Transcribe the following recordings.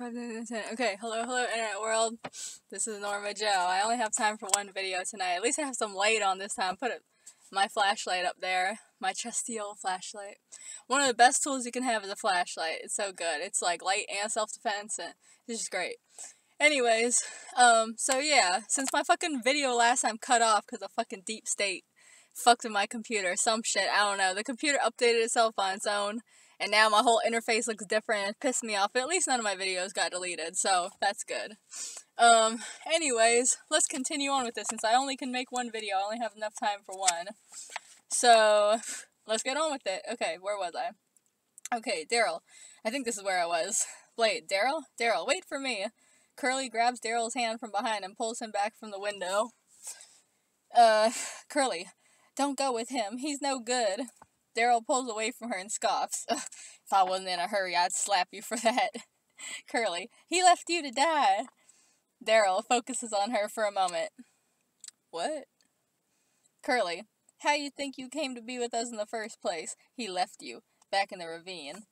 Okay, hello, internet world. This is Norma Joe. I only have time for one video tonight. At least I have some light on this time. My flashlight up there. My trusty old flashlight. One of the best tools you can have is a flashlight. It's so good. It's like light and self-defense, and it's just great. Anyways, so yeah, since my fucking video last time cut off because of fucking deep state fucked with my computer, some shit, I don't know. The computer updated itself on its own, and now my whole interface looks different and it pissed me off, but at least none of my videos got deleted, so that's good. Anyways, let's continue on with this since I only can make one video. I only have enough time for one. So, let's get on with it. Okay, where was I? Okay, Daryl. I think this is where I was. Blade, Daryl, wait for me. Curly grabs Daryl's hand from behind and pulls him back from the window. Curly, don't go with him. He's no good. Daryl pulls away from her and scoffs. If I wasn't in a hurry, I'd slap you for that. Curly, he left you to die. Daryl focuses on her for a moment. What? Curly, how you think you came to be with us in the first place? He left you, back in the ravine.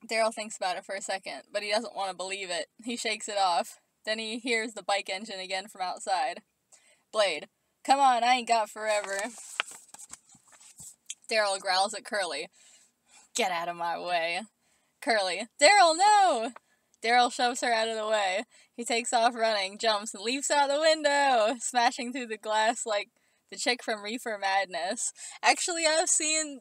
Daryl thinks about it for a second, but he doesn't want to believe it. He shakes it off. Then he hears the bike engine again from outside. Blade, come on, I ain't got forever. Daryl growls at Curly. Get out of my way. Curly, Daryl, no! Daryl shoves her out of the way. He takes off running, jumps, and leaps out the window, smashing through the glass like the chick from Reefer Madness. Actually, I've seen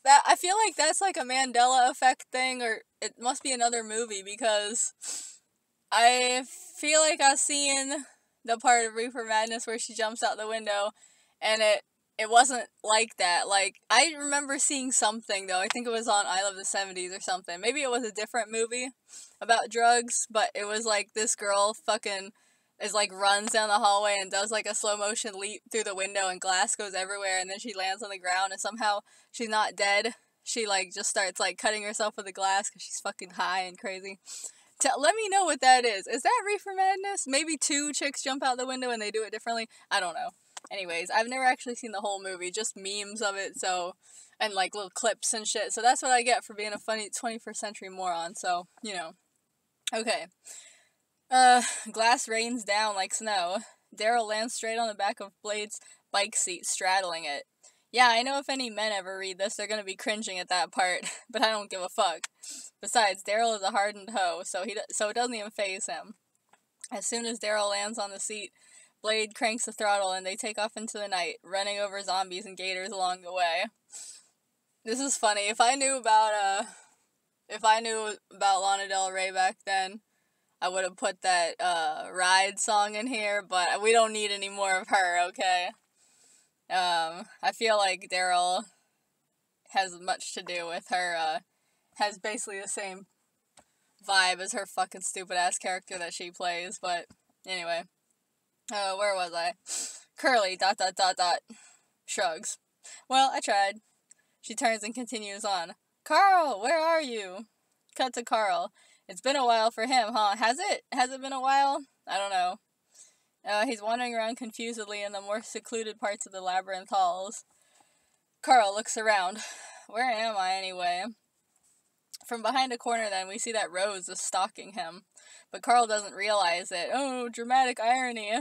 that. I feel like that's like a Mandela effect thing, or it must be another movie, because I feel like I've seen the part of Reefer Madness where she jumps out the window, and it wasn't like that. Like, I remember seeing something, though. I think it was on I Love the 70s or something. Maybe it was a different movie about drugs, but it was like this girl fucking is like runs down the hallway and does like a slow motion leap through the window and glass goes everywhere, and then she lands on the ground and somehow she's not dead. She like just starts like cutting herself with the glass because she's fucking high and crazy. Let me know what that is. Is that Reefer Madness? Maybe two chicks jump out the window and they do it differently? I don't know. Anyways, I've never actually seen the whole movie, just memes of it, so, and like little clips and shit, so that's what I get for being a funny 21st century moron, so, you know. Okay. Glass rains down like snow. Daryl lands straight on the back of Blade's bike seat, straddling it. Yeah, I know if any men ever read this, they're gonna be cringing at that part, but I don't give a fuck. Besides, Daryl is a hardened hoe, so it doesn't even faze him. As soon as Daryl lands on the seat, Blade cranks the throttle and they take off into the night, running over zombies and gators along the way. This is funny. If I knew about Lana Del Rey back then, I would have put that Ride song in here, but we don't need any more of her, okay? I feel like Daryl has much to do with her, has basically the same vibe as her fucking stupid ass character that she plays, but anyway. Where was I? Curly, ... Shrugs. Well, I tried. She turns and continues on. Carl, where are you? Cut to Carl. It's been a while for him, huh? Has it? Has it been a while? I don't know. He's wandering around confusedly in the more secluded parts of the labyrinth halls. Carl looks around. Where am I, anyway? From behind a corner, then, we see that Rose is stalking him. But Carl doesn't realize it. Oh, dramatic irony.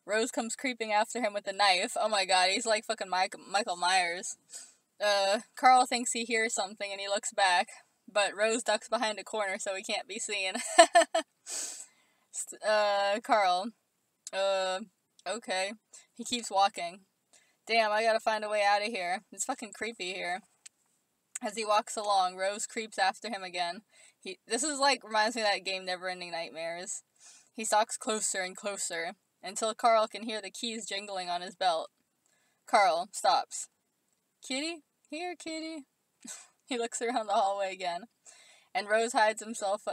Rose comes creeping after him with a knife. Oh my god, he's like fucking Michael Myers. Carl thinks he hears something and he looks back. But Rose ducks behind a corner so he can't be seen. Carl. Okay. He keeps walking. Damn, I gotta find a way out of here. It's fucking creepy here. As he walks along, Rose creeps after him again. This is like, reminds me of that game Neverending Nightmares. He stalks closer and closer, until Carl can hear the keys jingling on his belt. Carl stops. Kitty? Here, kitty. He looks around the hallway again, and Rose hides himself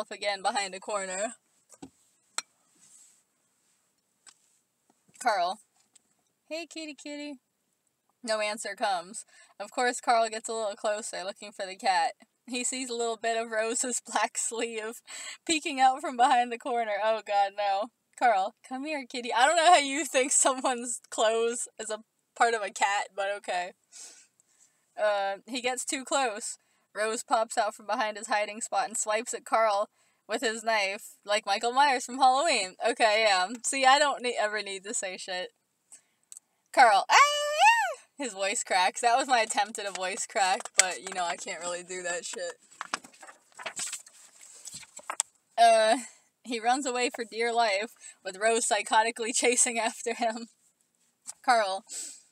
again behind a corner. Carl. Hey, kitty, kitty. No answer comes. Of course, Carl gets a little closer, looking for the cat. He sees a little bit of Rose's black sleeve peeking out from behind the corner. Oh god, no. Carl, come here, kitty. I don't know how you think someone's clothes is a part of a cat, but okay. He gets too close. Rose pops out from behind his hiding spot and swipes at Carl with his knife, like Michael Myers from Halloween. Okay, yeah. See, I don't ever need to say shit. Carl, ah! His voice cracks. That was my attempt at a voice crack, but, you know, I can't really do that shit. He runs away for dear life, with Rose psychotically chasing after him. Carl.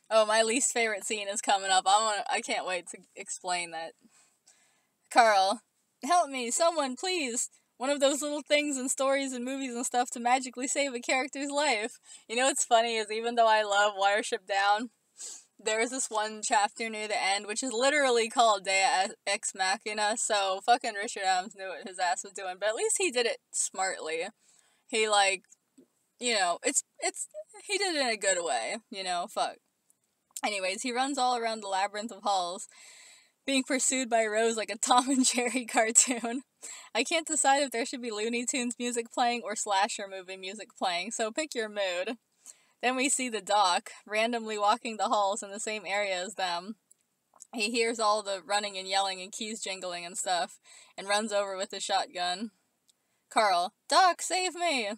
Oh, my least favorite scene is coming up. I can't wait to explain that. Carl. Help me, someone, please! One of those little things in stories and movies and stuff to magically save a character's life. You know what's funny is even though I love Watership Down, there's this one chapter near the end which is literally called Deus Ex Machina, so fucking Richard Adams knew what his ass was doing, but at least he did it smartly. He, like, you know, he did it in a good way, you know, fuck. Anyways, he runs all around the labyrinth of halls, being pursued by Rose like a Tom and Jerry cartoon. I can't decide if there should be Looney Tunes music playing or slasher movie music playing, so pick your mood. Then we see the Doc, randomly walking the halls in the same area as them. He hears all the running and yelling and keys jingling and stuff, and runs over with his shotgun. Carl, Doc, save me!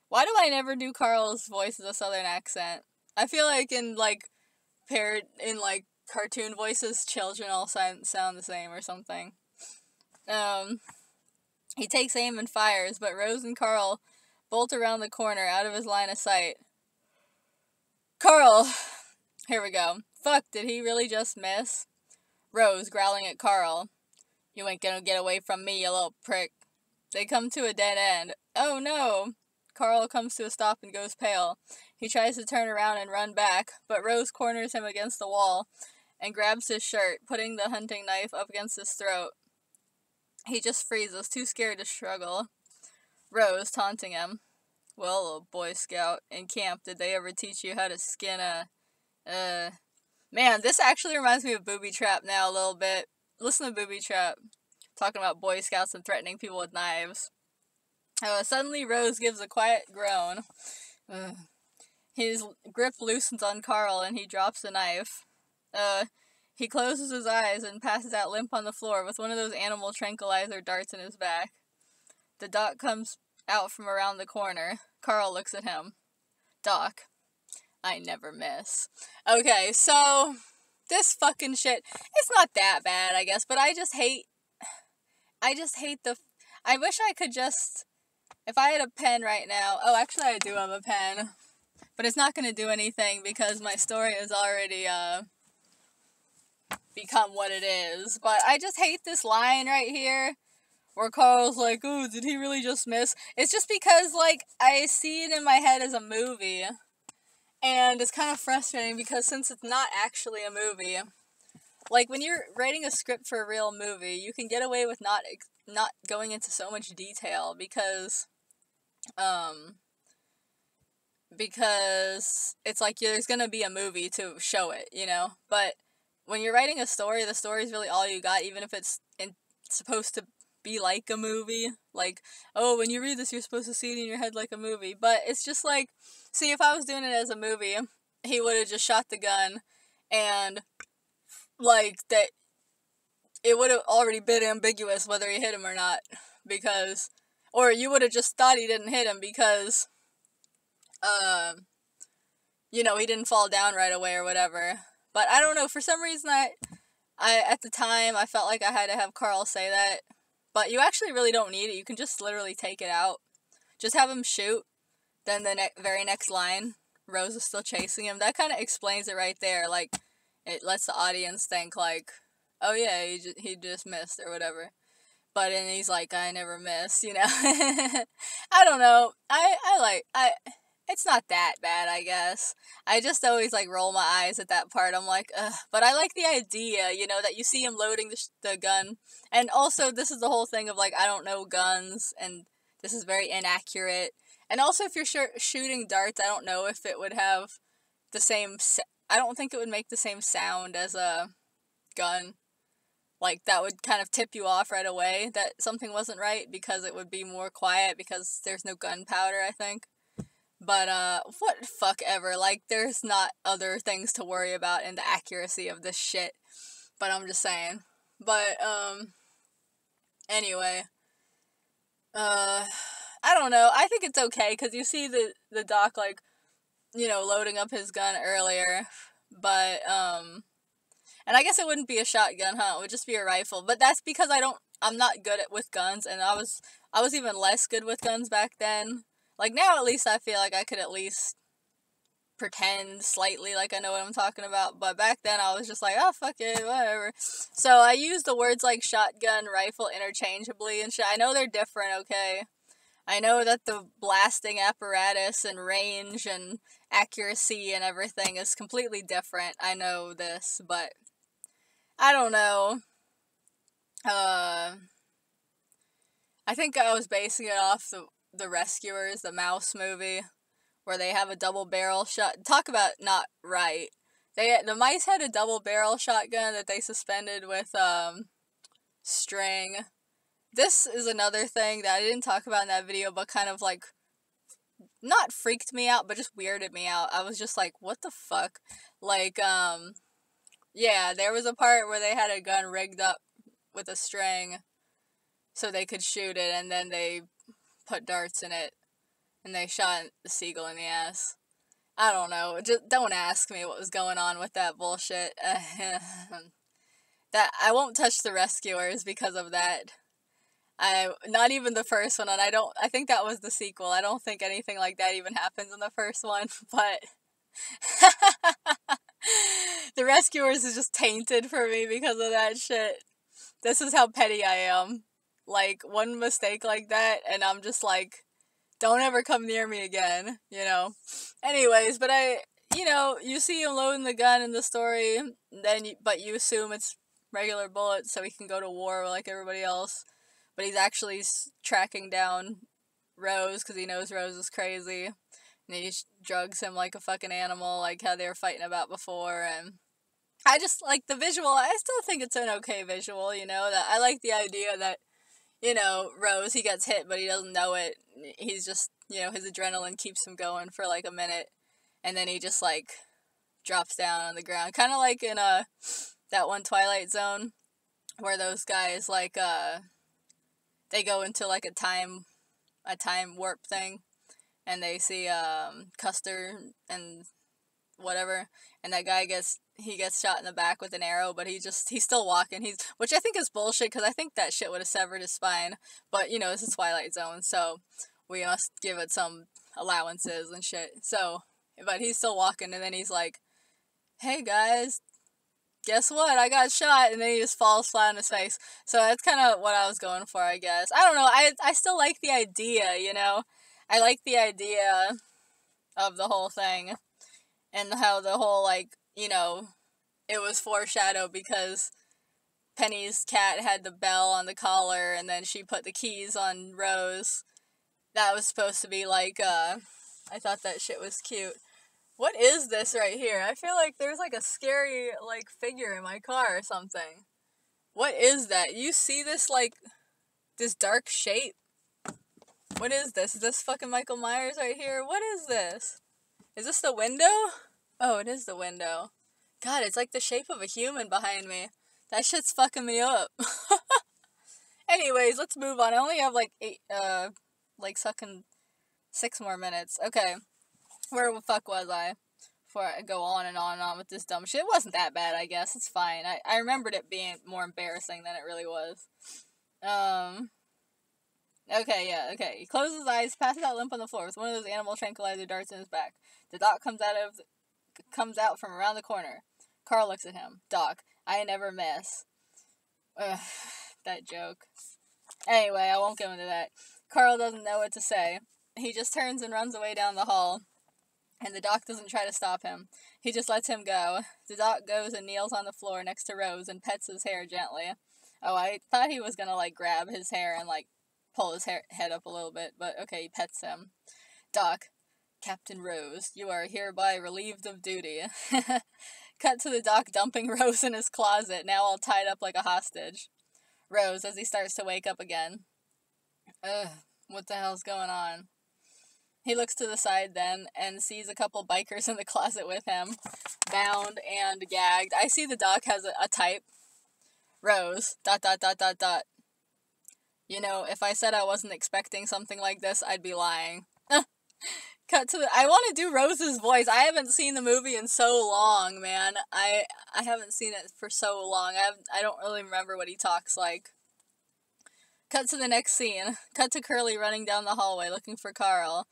Why do I never do Carl's voice as a southern accent? I feel like in, like, cartoon voices, children all sound the same or something. He takes aim and fires, but Rose and Carl bolt around the corner out of his line of sight. Carl! Here we go. Fuck, did he really just miss? Rose, growling at Carl. You ain't gonna get away from me, you little prick. They come to a dead end. Oh no! Carl comes to a stop and goes pale. He tries to turn around and run back, but Rose corners him against the wall and grabs his shirt, putting the hunting knife up against his throat. He just freezes, too scared to struggle. Rose, taunting him. Well, little Boy Scout, in camp, did they ever teach you how to skin Man, this actually reminds me of Booby Trap now a little bit. Listen to Booby Trap. Talking about Boy Scouts and threatening people with knives. Suddenly Rose gives a quiet groan. His grip loosens on Carl and he drops the knife. He closes his eyes and passes out limp on the floor with one of those animal tranquilizer darts in his back. The Doc comes out from around the corner. Carl looks at him. Doc, I never miss. Okay, so this fucking shit, it's not that bad, I guess, but I just hate I wish I could just, if I had a pen right now, oh, actually I do have a pen, but it's not going to do anything because my story has already, become what it is, but I just hate this line right here, where Carl's like, oh, did he really just miss? It's just because, like, I see it in my head as a movie, and it's kind of frustrating because since it's not actually a movie, like, when you're writing a script for a real movie, you can get away with not going into so much detail because it's like there's gonna be a movie to show it, you know? But when you're writing a story, the story is really all you got, even if it's supposed to be like a movie. Like, oh, when you read this, you're supposed to see it in your head like a movie. But it's just like, see, if I was doing it as a movie, he would have just shot the gun, and, like, that it would have already been ambiguous whether he hit him or not, because, or you would have just thought he didn't hit him because, you know, he didn't fall down right away or whatever. But I don't know, for some reason I at the time, I felt like I had to have Carl say that. But you actually really don't need it. You can just literally take it out. Just have him shoot. Then the very next line, Rose is still chasing him. That kind of explains it right there. Like, it lets the audience think, like, oh yeah, he just missed or whatever. But then he's like, I never miss, you know? I don't know. It's not that bad, I guess. I just always, like, roll my eyes at that part. I'm like, ugh. But I like the idea, you know, that you see him loading the gun. And also, this is the whole thing of, like, I don't know guns, and this is very inaccurate. And also, if you're shooting darts, I don't know if it would have the same... I don't think it would make the same sound as a gun. Like, that would kind of tip you off right away that something wasn't right, because it would be more quiet, because there's no gunpowder, I think. But, what fuck ever, like, there's not other things to worry about in the accuracy of this shit, but I'm just saying. But, anyway. I don't know. I think it's okay, because you see the doc, like, you know, loading up his gun earlier. But, and I guess it wouldn't be a shotgun, huh? It would just be a rifle. But that's because I'm not good with guns, and I was even less good with guns back then. Like, now at least I feel like I could at least pretend slightly like I know what I'm talking about, but back then I was just like, oh, fuck it, whatever. So I use the words like shotgun, rifle interchangeably and shit. I know they're different, okay? I know that the blasting apparatus and range and accuracy and everything is completely different. I know this, but I don't know. I think I was basing it off the Rescuers, the Mouse movie, where they have a double barrel shot. Talk about not right. The mice had a double barrel shotgun that they suspended with string. This is another thing that I didn't talk about in that video, but kind of like not freaked me out, but just weirded me out. I was just like, what the fuck? Like, yeah, there was a part where they had a gun rigged up with a string so they could shoot it, and then they put darts in it, and they shot the seagull in the ass. I don't know. Just don't ask me what was going on with that bullshit. That I won't touch the Rescuers because of that. Not even the first one, and I think that was the sequel. I don't think anything like that even happens in the first one, but the Rescuers is just tainted for me because of that shit. This is how petty I am. Like, one mistake like that, and I'm just like, don't ever come near me again, you know? Anyways, but you see him loading the gun in the story, but you assume it's regular bullets so he can go to war like everybody else. But he's actually tracking down Rose because he knows Rose is crazy. And he drugs him like a fucking animal, like how they were fighting about before. And I just like the visual. I still think it's an okay visual, you know? That I like the idea that, you know, Rose, he gets hit, but he doesn't know it. He's just, you know, his adrenaline keeps him going for like a minute. And then he just like drops down on the ground. Kind of like in that one Twilight Zone where those guys like, they go into like a time warp thing, and they see Custer and whatever, and that guy gets shot in the back with an arrow, but he's still walking. Which I think is bullshit, because I think that shit would have severed his spine. But you know, it's a Twilight Zone, so we must give it some allowances and shit. So, but he's still walking, and then he's like, "Hey guys, guess what? I got shot," and then he just falls flat on his face. So that's kind of what I was going for, I guess. I don't know. I still like the idea, you know? I like the idea of the whole thing, and how the whole, like, you know, it was foreshadowed because Penny's cat had the bell on the collar, and then she put the keys on Rose. That was supposed to be like, I thought that shit was cute. What is this right here? I feel like there's like a scary, like, figure in my car or something. What is that? You see this, like, this dark shape? What is this? Is this fucking Michael Myers right here? What is this? Is this the window? Oh, it is the window. God, it's like the shape of a human behind me. That shit's fucking me up. Anyways, let's move on. I only have like 6 more minutes. Okay. Where the fuck was I? Before I go on and on and on with this dumb shit. It wasn't that bad, I guess. It's fine. I remembered it being more embarrassing than it really was. Okay, yeah, okay. He closes his eyes, passes out limp on the floor with one of those animal tranquilizer darts in his back. The doc comes out from around the corner. Carl looks at him. "Doc, I never miss." Ugh, that joke. Anyway, I won't go into that. Carl doesn't know what to say. He just turns and runs away down the hall, and the doc doesn't try to stop him. He just lets him go. The doc goes and kneels on the floor next to Rose and pets his hair gently. Oh, I thought he was gonna, like, grab his hair and, like, pull his head up a little bit, but okay, he pets him. "Doc, Captain Rose, you are hereby relieved of duty." Cut to the doc dumping Rose in his closet, now all tied up like a hostage. Rose, as he starts to wake up again. Ugh, what the hell's going on? He looks to the side then, and sees a couple bikers in the closet with him, bound and gagged. I see the doc has a type. Rose, ... You know, if I said I wasn't expecting something like this, I'd be lying. Cut to the... I want to do Rose's voice. I haven't seen the movie in so long, man. I haven't seen it for so long. I don't really remember what he talks like. Cut to the next scene. Cut to Curly running down the hallway looking for Carl.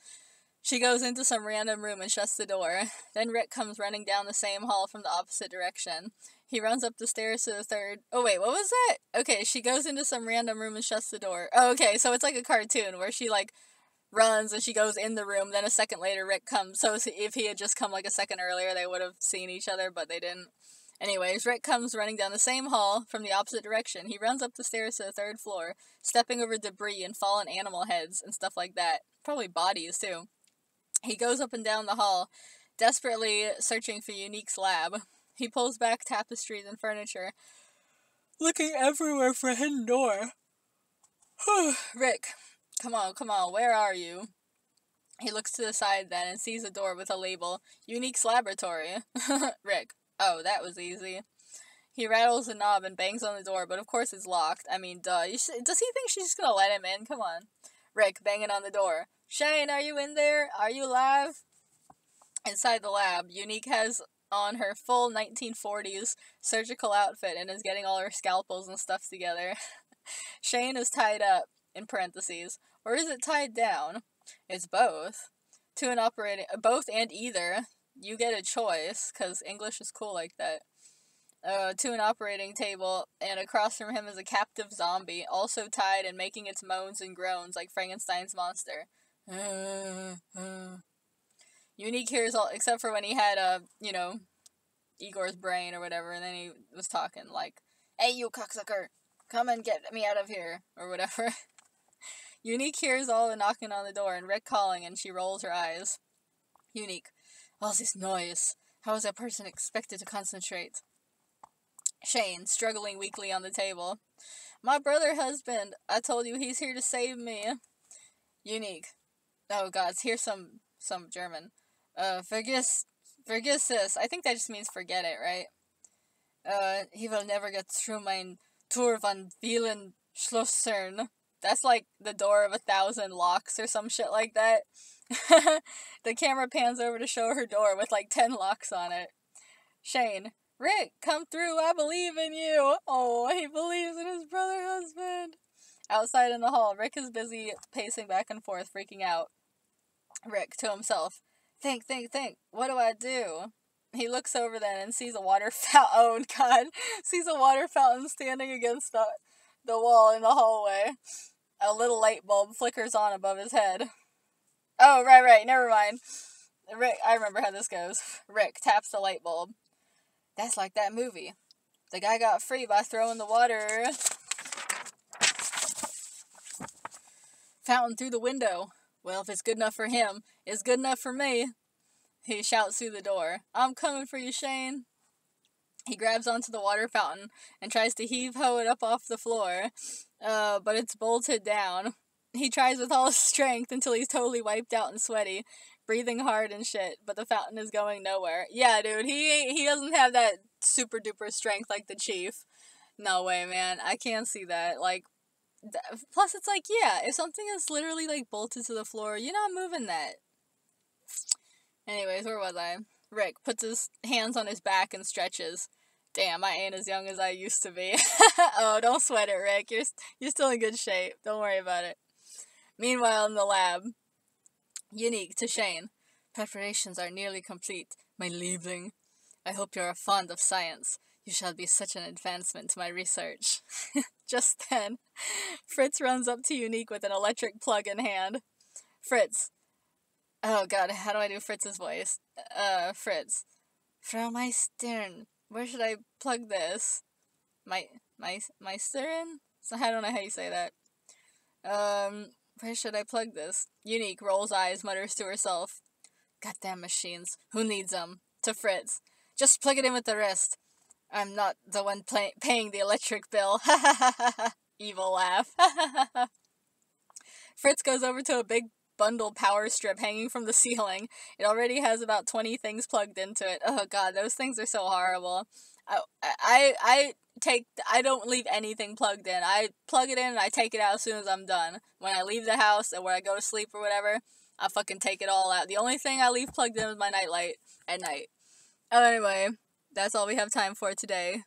She goes into some random room and shuts the door. Then Rick comes running down the same hall from the opposite direction. He runs up the stairs to the third... Oh, wait, what was that? Okay, she goes into some random room and shuts the door. Oh, okay, so it's like a cartoon where she, like, runs and she goes in the room. Then a second later, Rick comes. So if he had just come, like, a second earlier, they would have seen each other, but they didn't. Anyways, Rick comes running down the same hall from the opposite direction. He runs up the stairs to the third floor, stepping over debris and fallen animal heads and stuff like that. Probably bodies, too. He goes up and down the hall, desperately searching for Unique's lab. He pulls back tapestries and furniture, looking everywhere for a hidden door. Rick, come on, where are you? He looks to the side then and sees a door with a label, Unique's Laboratory. Rick, oh, that was easy. He rattles the knob and bangs on the door, but of course it's locked. I mean, duh. Does he think she's just gonna let him in? Come on. Rick, banging on the door. Shane, are you in there? Are you alive? Inside the lab, Unique has on her full 1940s surgical outfit and is getting all her scalpels and stuff together. Shane is tied up, in parentheses. Or is it tied down? It's both. To an operating... Both and either. You get a choice, because English is cool like that. To an operating table, and across from him is a captive zombie, also tied and making its moans and groans like Frankenstein's monster. Unique hears all, except for when he had, Igor's brain or whatever, and then he was talking like, "Hey, you cocksucker, come and get me out of here," or whatever. Unique hears all the knocking on the door and Rick calling, and she rolls her eyes. Unique, all this noise. How is a person expected to concentrate? Shane, struggling weakly on the table. My brother husband, I told you he's here to save me. Unique. Oh god, here's some German. Vergiss this. I think that just means forget it, right? He will never get through mein Tor van vielen Schlossern. That's like the door of 1,000 locks or some shit like that. The camera pans over to show her door with like 10 locks on it. Shane. Rick, come through, I believe in you. Oh, he believes in his brother husband. Outside in the hall, Rick is busy pacing back and forth, freaking out. Rick, to himself. Think. What do I do? He looks over then and sees a water fountain. Oh, God. Sees a water fountain standing against the wall in the hallway. A little light bulb flickers on above his head. Oh, right, never mind. Rick, I remember how this goes. Rick taps the light bulb. That's like that movie. The guy got free by throwing the water fountain through the window. Well, if it's good enough for him, it's good enough for me. He shouts through the door. I'm coming for you, Shane. He grabs onto the water fountain and tries to heave-ho it up off the floor, but it's bolted down. He tries with all his strength until he's totally wiped out and sweaty, breathing hard and shit, but the fountain is going nowhere. Yeah, dude, he doesn't have that super-duper strength like the Chief. No way, man. I can't see that. Like, plus it's like, yeah, if something is literally, like, bolted to the floor, you're not moving that. Anyways, where was I? Rick puts his hands on his back and stretches. Damn, I ain't as young as I used to be. Oh, don't sweat it, Rick. You're still in good shape. Don't worry about it. Meanwhile, in the lab, Unique to Shane. Preparations are nearly complete, my liebling. I hope you are fond of science. You shall be such an advancement to my research. Just then, Fritz runs up to Unique with an electric plug in hand. Fritz. Oh god, how do I do Fritz's voice? Fritz. Frau Meisterin, where should I plug this? Meisterin? So I don't know how you say that. Where should I plug this? Unique rolls eyes, mutters to herself. Goddamn machines. Who needs them? To Fritz. Just plug it in with the rest. I'm not the one paying the electric bill. Ha ha ha ha ha. Evil laugh. Fritz goes over to a big bundle power strip hanging from the ceiling. It already has about 20 things plugged into it. Oh god, those things are so horrible. I don't leave anything plugged in. I plug it in and I take it out as soon as I'm done. When I leave the house or when I go to sleep or whatever, I fucking take it all out. The only thing I leave plugged in is my nightlight at night. Oh, anyway, that's all we have time for today.